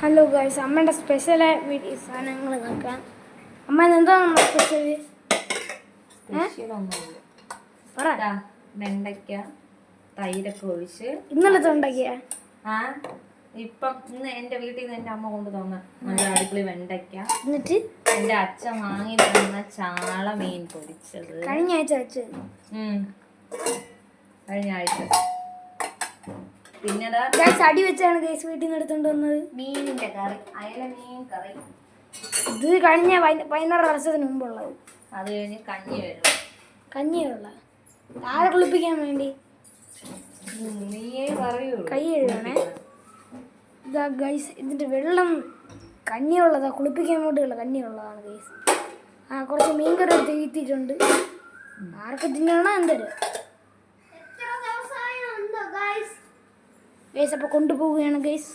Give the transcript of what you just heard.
Hello guys, അമ്മയുടെ special സാധനങ്ങൾ നോക്കാം. അമ്മ എന്താ നമ്മുടെ സ്പെഷ്യൽ? പറ. വെണ്ടയ്ക്ക തൈരൊക്കെ ഒഴിച്ച് ഇന്നലത്തെ ഉണ്ടാക്കിയ ഇപ്പം ഇന്ന് എന്റെ വീട്ടിൽ നിന്ന് എന്റെ അമ്മ കൊണ്ട് തന്ന നല്ല അടിപൊളി വെണ്ടയ്ക്ക. എന്നിട്ട് എന്റെ അച്ഛൻ വാങ്ങി തന്ന ചാള മീൻ പൊരിച്ചത് കഴിഞ്ഞ ആഴ്ച പിന്നെ അടി വെച്ചാണ് ഗൈസ് വീട്ടിൽ നിന്ന് എടുത്തോണ്ട് വന്നത്. മീനിന്റെ കറി, അയല മീൻ കറി. ഇത് കഴിഞ്ഞ 16 വർഷത്തിന് മുമ്പുള്ളത്. അത് കഴിഞ്ഞ് കഞ്ഞിയുള്ള താഴെ കുളിപ്പിക്കാൻ വേണ്ടി നീയേ പറയൂ. കൈ കഴുകണേ. ഇതാ ഗൈസ്, ഇതിന്റെ വെള്ളം കഞ്ഞിയുള്ളതാ, കുളിപ്പിക്കാൻ വേണ്ടിയുള്ള കഞ്ഞിയുള്ളതാണ് ഗൈസ്. കുറച്ച് മീൻകറി എടുത്ത് ഈത്തിയിട്ടുണ്ട്. ആർക്ക് തിന്നണോ എന്തരും ഗൈസ്. അപ്പോൾ കൊണ്ടുപോവുകയാണ് ഗൈസ്.